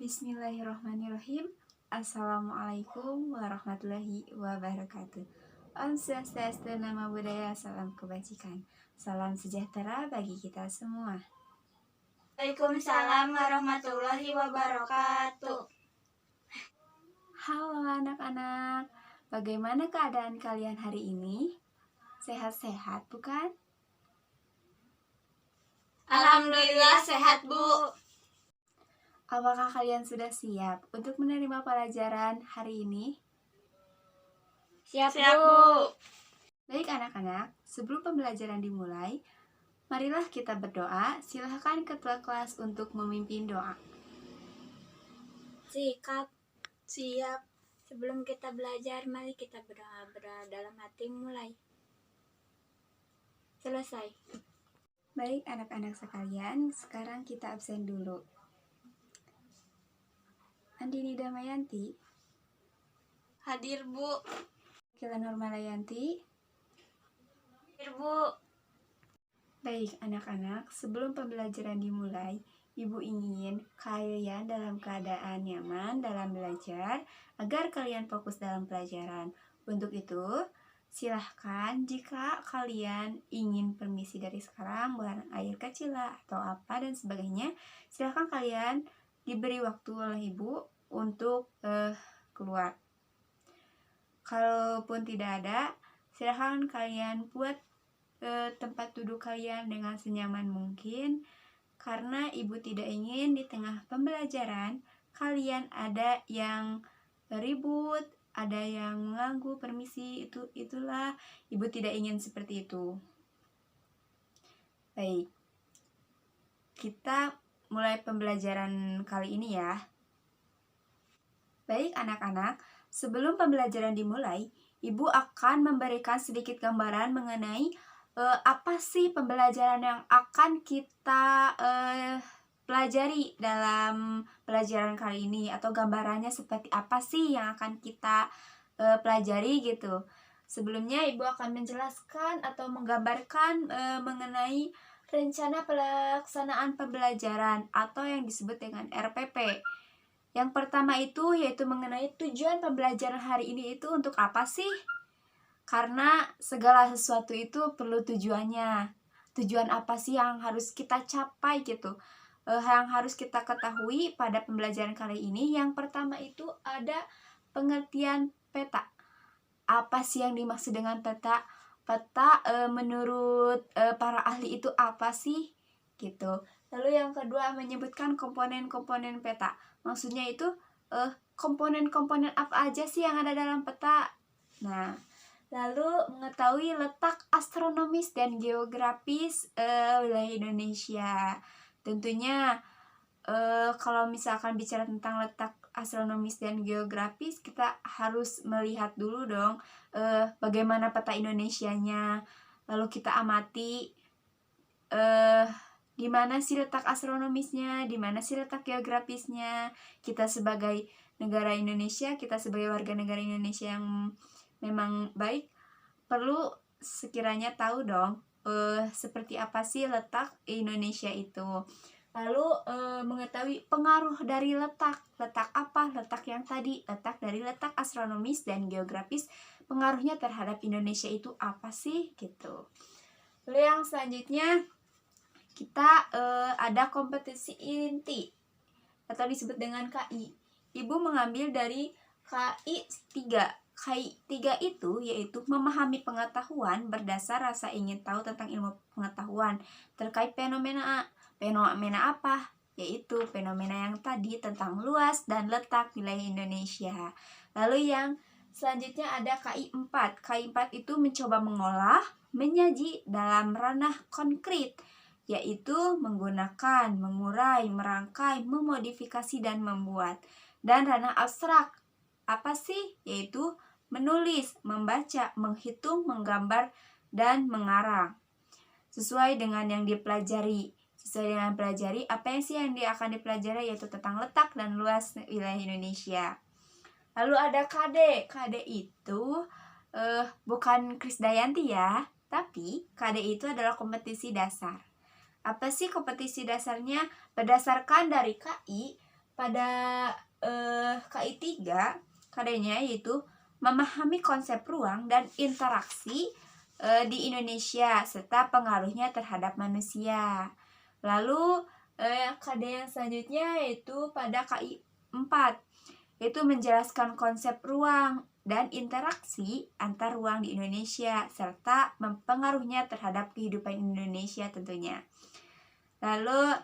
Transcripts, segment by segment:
Bismillahirrahmanirrahim. Assalamualaikum warahmatullahi wabarakatuh. Om Swastiastu, Namo Buddhaya, salam kebajikan. Salam sejahtera bagi kita semua. Waalaikumsalam warahmatullahi wabarakatuh. Halo anak-anak, bagaimana keadaan kalian hari ini? Sehat-sehat bukan? Alhamdulillah sehat, Bu. Apakah kalian sudah siap untuk menerima pelajaran hari ini? Siap, Bu. Baik anak-anak, sebelum pembelajaran dimulai, marilah kita berdoa. Silahkan ketua kelas untuk memimpin doa. Sikap. Siap. Sebelum kita belajar, mari kita berdoa dalam hati mulai. Selesai. Baik anak-anak sekalian, sekarang kita absen dulu. Andini Damayanti, Hadir, Bu. Kila Nurmalayanti. Hadir, Bu. Baik anak-anak, sebelum pembelajaran dimulai, Ibu ingin kalian dalam keadaan nyaman dalam belajar agar kalian fokus dalam pelajaran. Untuk itu, silahkan jika kalian ingin permisi dari sekarang, buang air kecil lah atau apa dan sebagainya, silahkan kalian diberi waktu oleh Ibu untuk keluar. Kalaupun tidak ada, silahkan kalian buat tempat duduk kalian dengan senyaman mungkin, karena Ibu tidak ingin di tengah pembelajaran kalian ada yang ribut, ada yang mengganggu. Permisi, itulah Ibu tidak ingin seperti itu. Baik, kita mulai pembelajaran kali ini ya. Baik anak-anak, sebelum pembelajaran dimulai, Ibu akan memberikan sedikit gambaran mengenai apa sih pembelajaran yang akan kita pelajari dalam pelajaran kali ini, atau gambarannya seperti apa sih yang akan kita pelajari gitu. Sebelumnya Ibu akan menjelaskan atau menggambarkan mengenai rencana pelaksanaan pembelajaran atau yang disebut dengan RPP. Yang pertama itu yaitu mengenai tujuan pembelajaran hari ini itu untuk apa sih? Karena segala sesuatu itu perlu tujuannya. Tujuan apa sih yang harus kita capai gitu? Yang harus kita ketahui pada pembelajaran kali ini. Yang pertama itu ada pengertian peta. Apa sih yang dimaksud dengan peta? Peta menurut para ahli itu apa sih? Gitu. Lalu yang kedua menyebutkan komponen-komponen peta. Maksudnya itu komponen-komponen apa aja sih yang ada dalam peta. Nah, lalu mengetahui letak astronomis dan geografis wilayah Indonesia. Tentunya kalau misalkan bicara tentang letak astronomis dan geografis, kita harus melihat dulu dong bagaimana peta Indonesianya. Lalu kita amati di mana sih letak astronomisnya, di mana sih letak geografisnya. Kita sebagai negara Indonesia, kita sebagai warga negara Indonesia yang memang baik, perlu sekiranya tahu dong seperti apa sih letak Indonesia itu. Lalu mengetahui pengaruh dari letak apa, letak yang tadi, letak dari letak astronomis dan geografis, pengaruhnya terhadap Indonesia itu apa sih gitu. Lalu yang selanjutnya kita ada kompetisi inti atau disebut dengan KI. Ibu mengambil dari KI 3. KI 3 itu yaitu memahami pengetahuan berdasar rasa ingin tahu tentang ilmu pengetahuan terkait fenomena. Fenomena apa? Yaitu fenomena yang tadi tentang luas dan letak wilayah Indonesia. Lalu yang selanjutnya ada KI 4. KI 4 itu mencoba mengolah, menyaji dalam ranah konkret, yaitu menggunakan, mengurai, merangkai, memodifikasi, dan membuat. Dan ranah abstrak, apa sih? Yaitu menulis, membaca, menghitung, menggambar, dan mengarang. Sesuai dengan yang dipelajari. Sesuai dengan pelajari, apa yang sih yang akan dipelajari? Yaitu tentang letak dan luas wilayah Indonesia. Lalu ada KD. KD itu bukan Krisdayanti ya, tapi KD itu adalah kompetisi dasar. Apa sih kompetisi dasarnya? Berdasarkan dari KI, pada KI 3 KD-nya yaitu memahami konsep ruang dan interaksi di Indonesia serta pengaruhnya terhadap manusia. Lalu KD yang selanjutnya yaitu pada KI 4 yaitu menjelaskan konsep ruang dan interaksi antar ruang di Indonesia serta mempengaruhinya terhadap kehidupan Indonesia tentunya. Lalu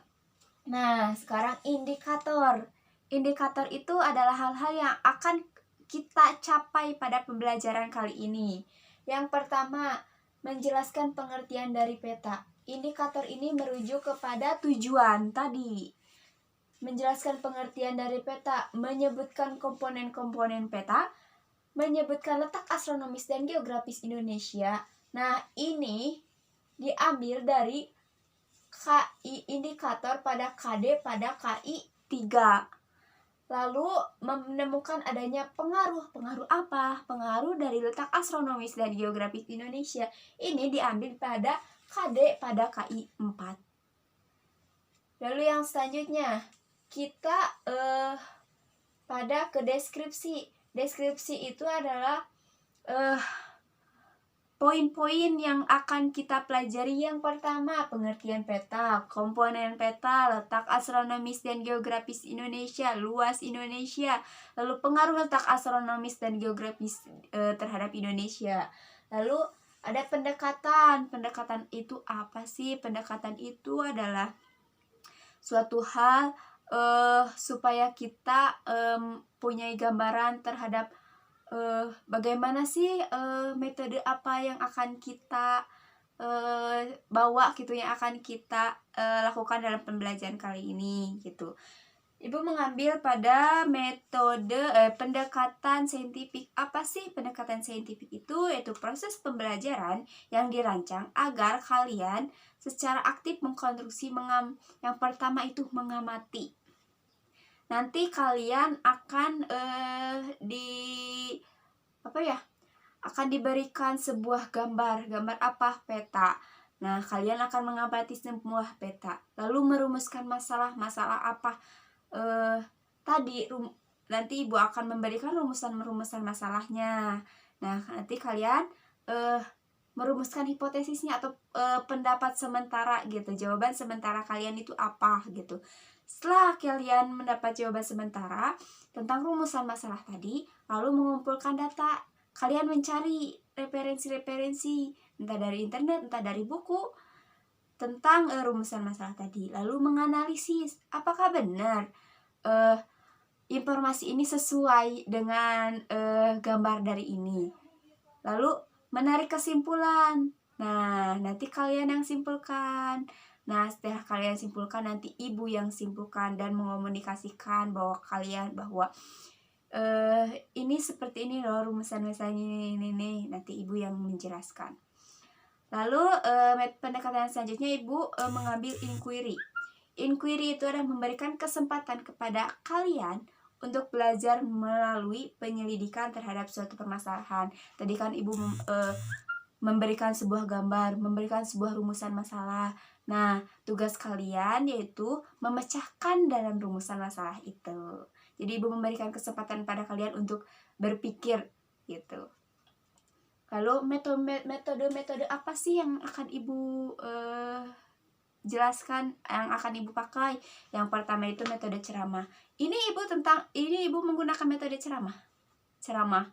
sekarang indikator. Indikator itu adalah hal-hal yang akan kita capai pada pembelajaran kali ini. Yang pertama, menjelaskan pengertian dari peta. Indikator ini merujuk kepada tujuan tadi. Menjelaskan pengertian dari peta, menyebutkan komponen-komponen peta, menyebutkan letak astronomis dan geografis Indonesia. Nah, ini diambil dari KI indikator pada KD pada KI 3. Lalu menemukan adanya pengaruh apa? Pengaruh dari letak astronomis dan geografis Indonesia. Ini diambil pada KD pada KI 4. Lalu yang selanjutnya kita pada ke deskripsi. Deskripsi itu adalah poin-poin yang akan kita pelajari. Yang pertama, pengertian peta, komponen peta, letak astronomis dan geografis Indonesia, luas Indonesia, lalu pengaruh letak astronomis dan geografis terhadap Indonesia. Lalu ada pendekatan. Pendekatan itu apa sih? Pendekatan itu adalah suatu hal supaya kita punya gambaran terhadap bagaimana sih metode apa yang akan kita bawa gitu, yang akan kita lakukan dalam pembelajaran kali ini gitu. Ibu mengambil pada metode pendekatan saintifik. Apa sih pendekatan saintifik itu? Yaitu proses pembelajaran yang dirancang agar kalian secara aktif mengkonstruksi. Yang pertama itu mengamati. Nanti kalian akan akan diberikan sebuah gambar. Gambar apa? Peta. Nah, kalian akan mengamati sebuah peta, lalu merumuskan masalah apa nanti ibu akan memberikan rumusan masalahnya. Nah, nanti kalian merumuskan hipotesisnya atau pendapat sementara gitu. Jawaban sementara kalian itu apa gitu. Setelah kalian mendapat jawaban sementara tentang rumusan masalah tadi, lalu mengumpulkan data. Kalian mencari referensi-referensi, entah dari internet, entah dari buku, tentang rumusan masalah tadi. Lalu menganalisis, apakah benar informasi ini sesuai dengan gambar dari ini. Lalu menarik kesimpulan. Nah, nanti kalian yang simpulkan. Nah, setelah kalian simpulkan, nanti ibu yang simpulkan dan mengomunikasikan bahwa ini seperti ini loh rumusan-rumusannya ini. Nanti ibu yang menjelaskan. Lalu pendekatan selanjutnya ibu mengambil inquiry. Inquiry itu adalah memberikan kesempatan kepada kalian untuk belajar melalui penyelidikan terhadap suatu permasalahan. Tadi kan ibu memberikan sebuah gambar, memberikan sebuah rumusan masalah. Nah, tugas kalian yaitu memecahkan dalam rumusan masalah itu. Jadi ibu memberikan kesempatan pada kalian untuk berpikir gitu. Lalu metode apa sih yang akan ibu jelaskan, yang akan ibu pakai? Yang pertama itu metode ceramah. Ini ibu menggunakan metode ceramah.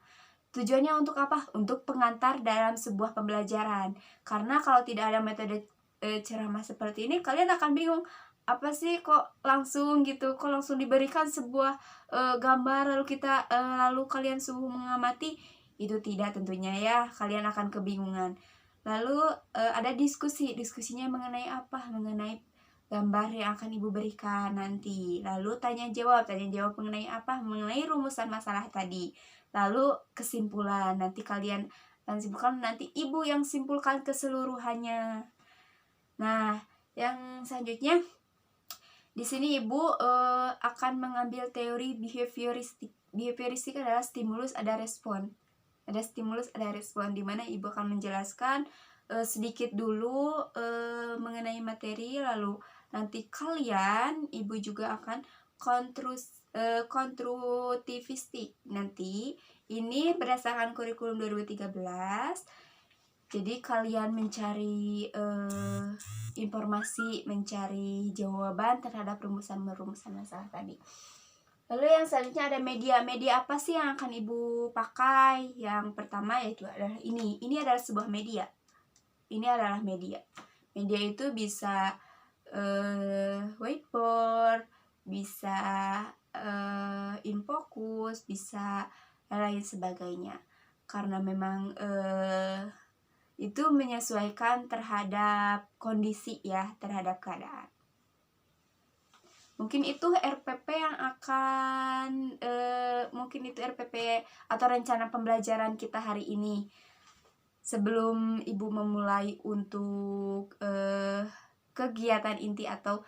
Tujuannya untuk apa? Untuk pengantar dalam sebuah pembelajaran. Karena kalau tidak ada metode ceramah seperti ini, kalian akan bingung. Apa sih kok langsung diberikan sebuah gambar lalu kalian suruh mengamati? Itu tidak tentunya ya, kalian akan kebingungan. Lalu ada diskusinya mengenai apa? Mengenai gambar yang akan ibu berikan nanti. Lalu tanya jawab mengenai apa? Mengenai rumusan masalah tadi. Lalu kesimpulan, nanti kalian simpulkan, nanti ibu yang simpulkan keseluruhannya. Nah, yang selanjutnya di sini ibu akan mengambil teori behavioristik. Behavioristik adalah stimulus ada respon. Ada stimulus ada respon, di mana ibu akan menjelaskan sedikit dulu mengenai materi, lalu nanti ibu juga akan konstruktivistik. Nanti ini berdasarkan kurikulum 2013. Jadi kalian mencari informasi, mencari jawaban terhadap rumusan-rumusan masalah tadi. Lalu yang selanjutnya ada media apa sih yang akan ibu pakai? Yang pertama yaitu adalah ini adalah sebuah media. Ini adalah media itu bisa whiteboard, bisa infocus, bisa lain sebagainya, karena memang itu menyesuaikan terhadap kondisi ya, terhadap keadaan. Mungkin itu RPP yang akan atau rencana pembelajaran kita hari ini. Sebelum ibu memulai untuk kegiatan inti atau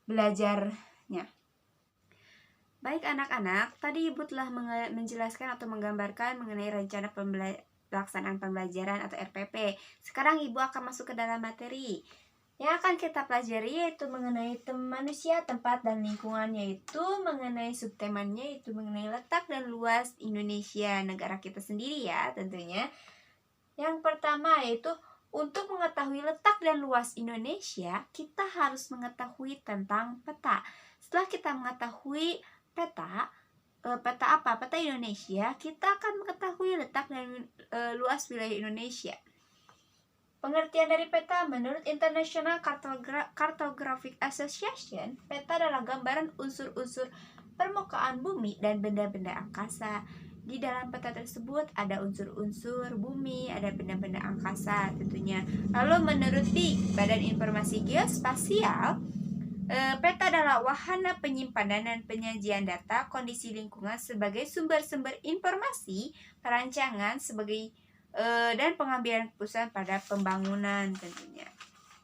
belajarnya. Baik anak-anak, tadi ibu telah menjelaskan atau menggambarkan mengenai rencana pelaksanaan pembelajaran atau RPP. Sekarang ibu akan masuk ke dalam materi. Yang akan kita pelajari yaitu mengenai manusia, tempat, dan lingkungan, yaitu mengenai subtemanya, yaitu mengenai letak dan luas Indonesia, negara kita sendiri ya tentunya. Yang pertama yaitu untuk mengetahui letak dan luas Indonesia, kita harus mengetahui tentang peta. Setelah kita mengetahui peta apa? Peta Indonesia, kita akan mengetahui letak dan luas wilayah Indonesia. Pengertian dari peta menurut International Cartographic Association, peta adalah gambaran unsur-unsur permukaan bumi dan benda-benda angkasa. Di dalam peta tersebut ada unsur-unsur bumi, ada benda-benda angkasa tentunya. Lalu menurut Badan Informasi Geospasial, peta adalah wahana penyimpanan dan penyajian data kondisi lingkungan sebagai sumber-sumber informasi, perancangan sebagai dan pengambilan keputusan pada pembangunan tentunya.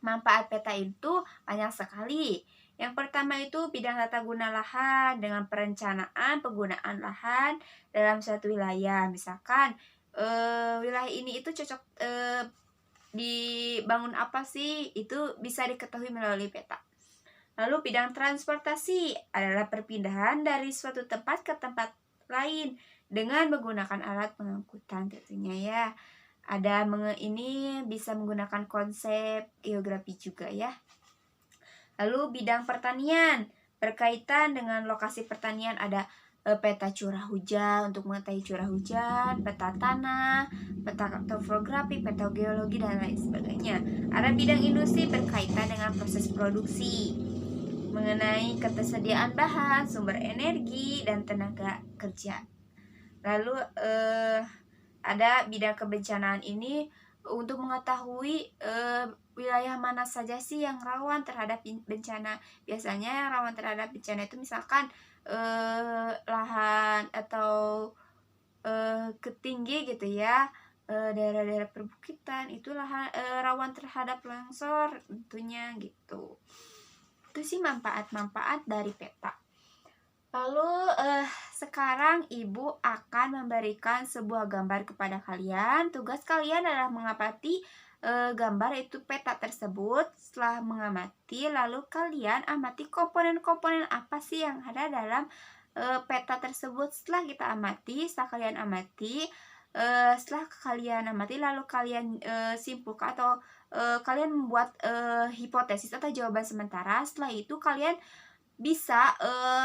Manfaat peta itu banyak sekali. Yang pertama itu bidang tata guna lahan dengan perencanaan penggunaan lahan dalam suatu wilayah. Misalkan wilayah ini itu cocok dibangun apa sih, itu bisa diketahui melalui peta. Lalu bidang transportasi adalah perpindahan dari suatu tempat ke tempat lain dengan menggunakan alat pengangkutan tentunya ya. Ini bisa menggunakan konsep geografi juga ya. Lalu bidang pertanian berkaitan dengan lokasi pertanian, ada peta curah hujan untuk mengetahui curah hujan, peta tanah, peta topografi, peta geologi, dan lain sebagainya. Ada bidang industri berkaitan dengan proses produksi, mengenai ketersediaan bahan, sumber energi, dan tenaga kerja. Lalu ada bidang kebencanaan ini untuk mengetahui wilayah mana saja sih yang rawan terhadap bencana. Biasanya yang rawan terhadap bencana itu misalkan lahan atau ketinggi gitu ya, daerah-daerah perbukitan itu rawan terhadap longsor tentunya gitu. Itu sih manfaat-manfaat dari peta. Lalu sekarang ibu akan memberikan sebuah gambar kepada kalian. Tugas kalian adalah mengamati gambar itu peta tersebut. Setelah mengamati, lalu kalian amati komponen-komponen apa sih yang ada dalam peta tersebut. Setelah kalian amati, lalu kalian simpulkan atau kalian membuat hipotesis atau jawaban sementara. Setelah itu kalian bisa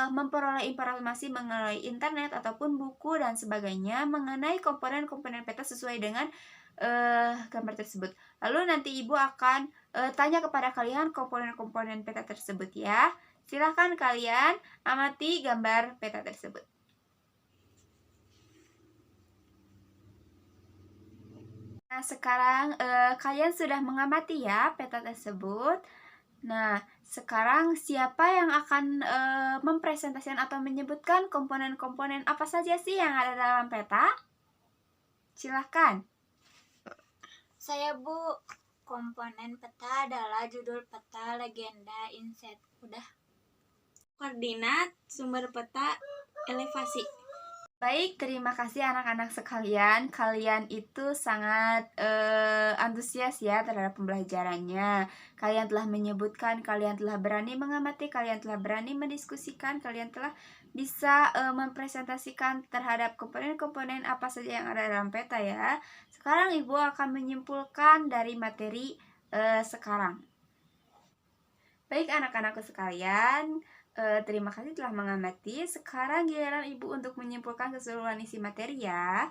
memperoleh informasi melalui internet ataupun buku dan sebagainya mengenai komponen-komponen peta sesuai dengan gambar tersebut. Lalu nanti ibu akan tanya kepada kalian komponen-komponen peta tersebut ya. Silahkan kalian amati gambar peta tersebut. Nah, sekarang kalian sudah mengamati ya peta tersebut. Nah, sekarang siapa yang akan mempresentasikan atau menyebutkan komponen-komponen apa saja sih yang ada dalam peta? Silahkan. Saya Bu. Komponen peta adalah judul peta, legenda, inset. Udah. Koordinat, sumber peta, elevasi. Baik, terima kasih anak-anak sekalian. Kalian itu sangat antusias ya terhadap pembelajarannya. Kalian telah menyebutkan, kalian telah berani mengamati, kalian telah berani mendiskusikan, kalian telah bisa mempresentasikan terhadap komponen-komponen apa saja yang ada dalam peta ya. Sekarang Ibu akan menyimpulkan dari materi sekarang. Baik anak-anakku sekalian, terima kasih telah mengamati. Sekarang giliran Ibu untuk menyimpulkan keseluruhan isi materi ya.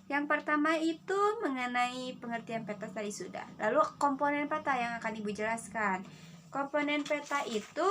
Yang pertama itu mengenai pengertian peta tadi sudah. Lalu komponen peta yang akan Ibu jelaskan. Komponen peta itu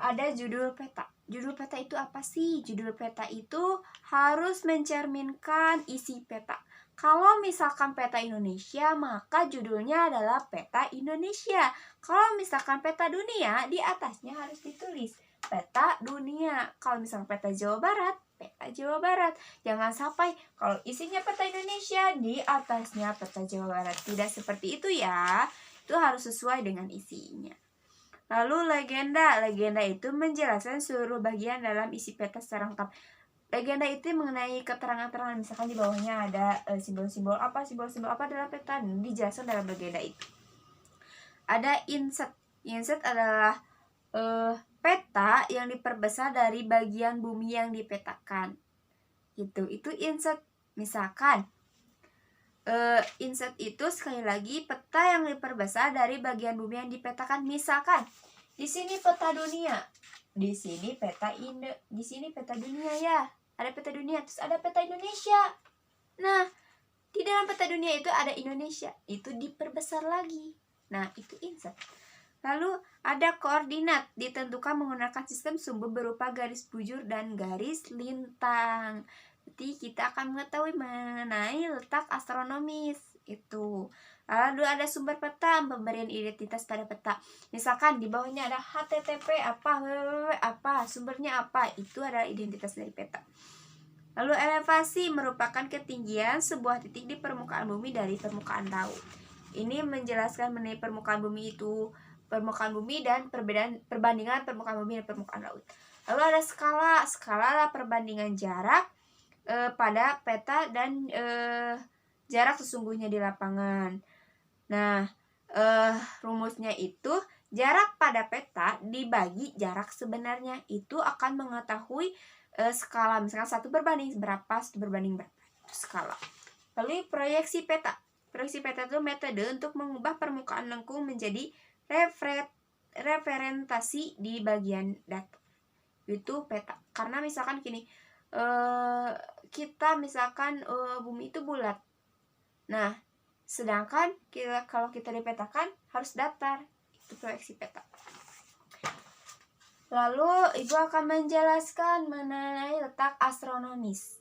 ada judul peta. Judul peta itu apa sih? Judul peta itu harus mencerminkan isi peta. Kalau misalkan peta Indonesia, maka judulnya adalah peta Indonesia. Kalau misalkan peta dunia, di atasnya harus ditulis peta dunia. Kalau misalkan peta Jawa Barat, peta Jawa Barat. Jangan sampai kalau isinya peta Indonesia, di atasnya peta Jawa Barat. Tidak seperti itu ya. Itu harus sesuai dengan isinya. Lalu legenda. Legenda itu menjelaskan seluruh bagian dalam isi peta secara lengkap. Legenda itu mengenai keterangan-keterangan, misalkan di bawahnya ada simbol-simbol apa dalam peta, dijelaskan dalam legenda itu. Ada inset. Inset adalah peta yang diperbesar dari bagian bumi yang dipetakan. Itu inset. Misalkan inset itu sekali lagi peta yang diperbesar dari bagian bumi yang dipetakan. Misalkan di sini peta dunia, di sini di sini peta dunia ya. Ada peta dunia, terus ada peta Indonesia. Nah, di dalam peta dunia itu ada Indonesia, itu diperbesar lagi. Nah, itu inset. Lalu ada koordinat, ditentukan menggunakan sistem sumber berupa garis bujur dan garis lintang. Jadi kita akan mengetahui mengenai letak astronomis itu. Lalu ada sumber peta, pemberian identitas pada peta. Misalkan di bawahnya ada HTTP apa, www apa, sumbernya apa, itu adalah identitas dari peta. Lalu elevasi merupakan ketinggian sebuah titik di permukaan bumi dari permukaan laut. Ini menjelaskan mengenai permukaan bumi itu, permukaan bumi dan perbandingan permukaan bumi dan permukaan laut. Lalu ada skala. Skala adalah perbandingan jarak pada peta dan jarak sesungguhnya di lapangan. Nah, rumusnya itu jarak pada peta dibagi jarak sebenarnya, itu akan mengetahui skala. Misalkan 1 berbanding berapa, 1 berbanding berapa, itu skala. Lalu proyeksi peta. Proyeksi peta itu metode untuk mengubah permukaan lengkung menjadi referentasi di bagian data. Itu peta. Karena misalkan gini, kita misalkan bumi itu bulat. Nah, sedangkan kalau kita dipetakan harus datar. Itu proyeksi peta. Lalu Ibu akan menjelaskan mengenai letak astronomis.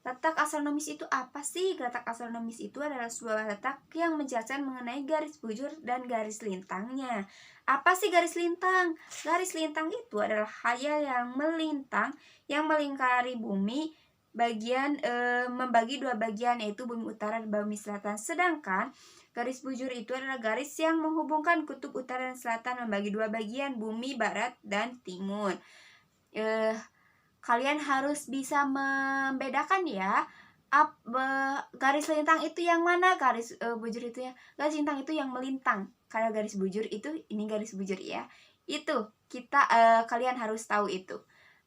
Letak astronomis itu apa sih? Letak astronomis itu adalah sebuah letak yang menjelaskan mengenai garis bujur dan garis lintangnya. Apa sih garis lintang? Garis lintang itu adalah khayal yang melintang, yang melingkari bumi, membagi 2 bagian, yaitu bumi utara dan bumi selatan. Sedangkan garis bujur itu adalah garis yang menghubungkan kutub utara dan selatan, membagi 2 bagian, bumi barat dan timur. Kalian harus bisa membedakan ya, garis lintang itu yang mana, garis bujur itu ya. Garis lintang itu yang melintang. Kalau garis bujur itu, ini garis bujur ya. Itu kalian harus tahu itu.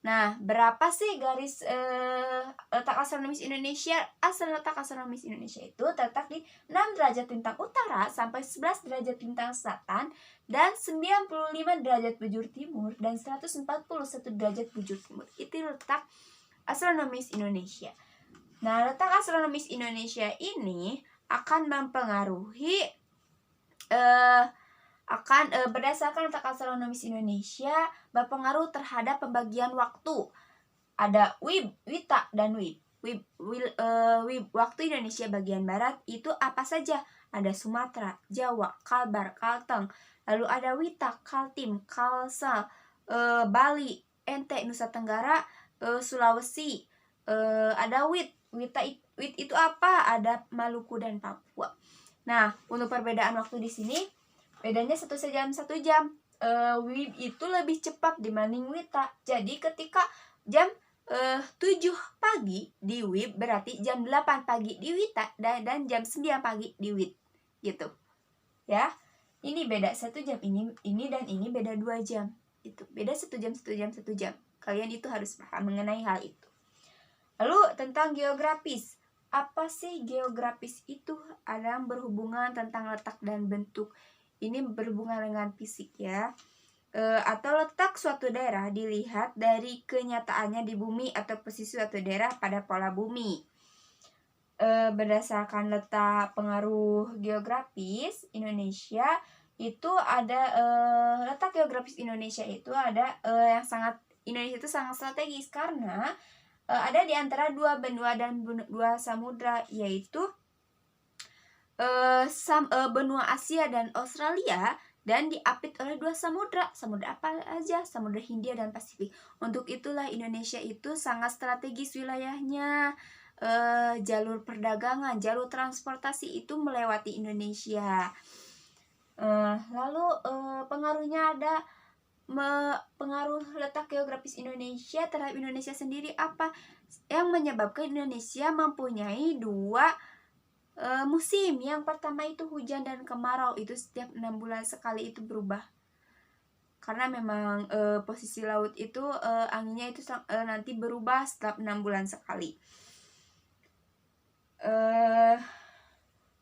Nah, berapa sih garis letak astronomis Indonesia? Asal letak astronomis Indonesia itu terletak di 6 derajat lintang utara sampai 11 derajat lintang selatan dan 95 derajat bujur timur dan 141 derajat bujur timur. Itu letak astronomis Indonesia. Nah, letak astronomis Indonesia ini akan mempengaruhi berdasarkan letak astronomis Indonesia berpengaruh terhadap pembagian waktu. Ada Wita dan Wib. Waktu Indonesia bagian barat itu apa saja? Ada Sumatera, Jawa, Kalbar, Kalteng. Lalu ada Wita, Kaltim, Kalsel, Bali, NT, Nusa Tenggara, Sulawesi. Ada Wit itu apa? Ada Maluku dan Papua. Nah, untuk perbedaan waktu di sini bedanya 1 jam. Wib itu lebih cepat dibanding Wita. Jadi ketika jam 7 pagi di WIB berarti jam 8 pagi di WITA dan jam 9 pagi di WIT gitu. Ya. Ini beda 1 jam, ini dan ini beda 2 jam. Itu beda 1 jam, 1 jam, 1 jam. Kalian itu harus paham mengenai hal itu. Lalu tentang geografis. Apa sih geografis itu? Ada yang berhubungan tentang letak dan bentuk. Ini berhubungan dengan fisik ya. Atau letak suatu daerah dilihat dari kenyataannya di bumi atau posisi suatu daerah pada pola bumi. Berdasarkan letak pengaruh geografis Indonesia itu ada letak geografis Indonesia itu ada Indonesia itu sangat strategis karena ada di antara 2 benua dan 2 samudra, yaitu benua Asia dan Australia, dan diapit oleh 2 samudra. Samudra apa aja? Samudra Hindia dan Pasifik. Untuk itulah Indonesia itu sangat strategis wilayahnya. Jalur perdagangan, jalur transportasi itu melewati Indonesia. Lalu pengaruhnya ada pengaruh letak geografis Indonesia terhadap Indonesia sendiri apa yang menyebabkan Indonesia mempunyai 2 musim. Yang pertama itu hujan dan kemarau, itu setiap 6 bulan sekali itu berubah karena memang posisi laut itu anginnya itu nanti berubah setiap 6 bulan sekali.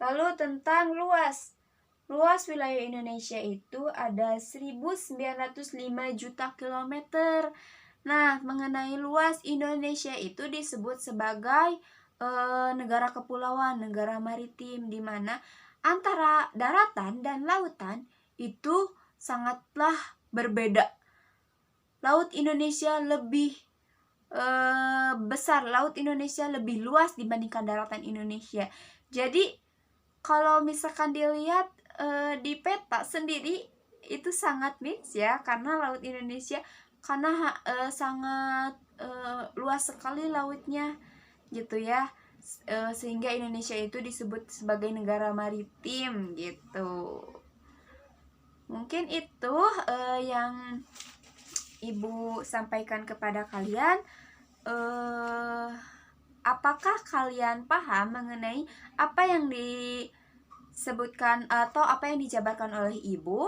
Lalu tentang luas wilayah Indonesia itu ada 1905 juta kilometer. Nah, mengenai luas Indonesia itu disebut sebagai negara kepulauan, negara maritim, di mana antara daratan dan lautan itu sangatlah berbeda. Laut Indonesia lebih besar, laut Indonesia lebih luas dibandingkan daratan Indonesia. Jadi kalau misalkan dilihat di peta sendiri itu sangat mix ya, karena laut Indonesia sangat luas sekali lautnya gitu ya, sehingga Indonesia itu disebut sebagai negara maritim gitu. Mungkin itu yang Ibu sampaikan kepada kalian. Apakah kalian paham mengenai apa yang disebutkan atau apa yang dijabarkan oleh Ibu?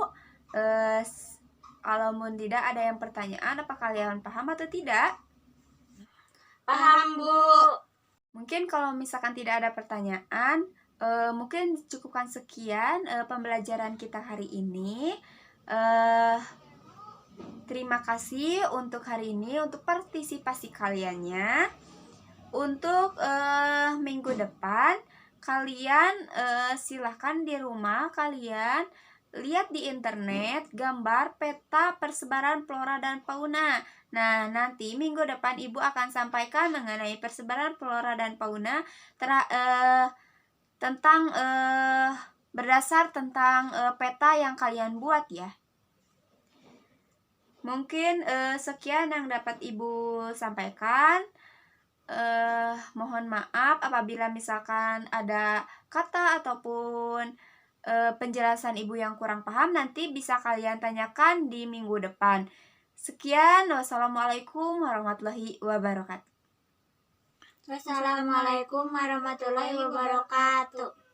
Kalau tidak ada yang pertanyaan, apa kalian paham atau tidak? Paham, Bu. Mungkin kalau misalkan tidak ada pertanyaan, mungkin cukupkan sekian pembelajaran kita hari ini. Terima kasih untuk hari ini, untuk partisipasi kaliannya. Untuk minggu depan, kalian silahkan di rumah kalian lihat di internet gambar peta persebaran flora dan fauna. Nah, nanti minggu depan Ibu akan sampaikan mengenai persebaran flora dan fauna tentang berdasar tentang peta yang kalian buat ya. Mungkin sekian yang dapat Ibu sampaikan. Mohon maaf apabila misalkan ada kata ataupun penjelasan Ibu yang kurang paham, nanti bisa kalian tanyakan di minggu depan. Sekian, wassalamualaikum warahmatullahi wabarakatuh. Wassalamualaikum warahmatullahi wabarakatuh.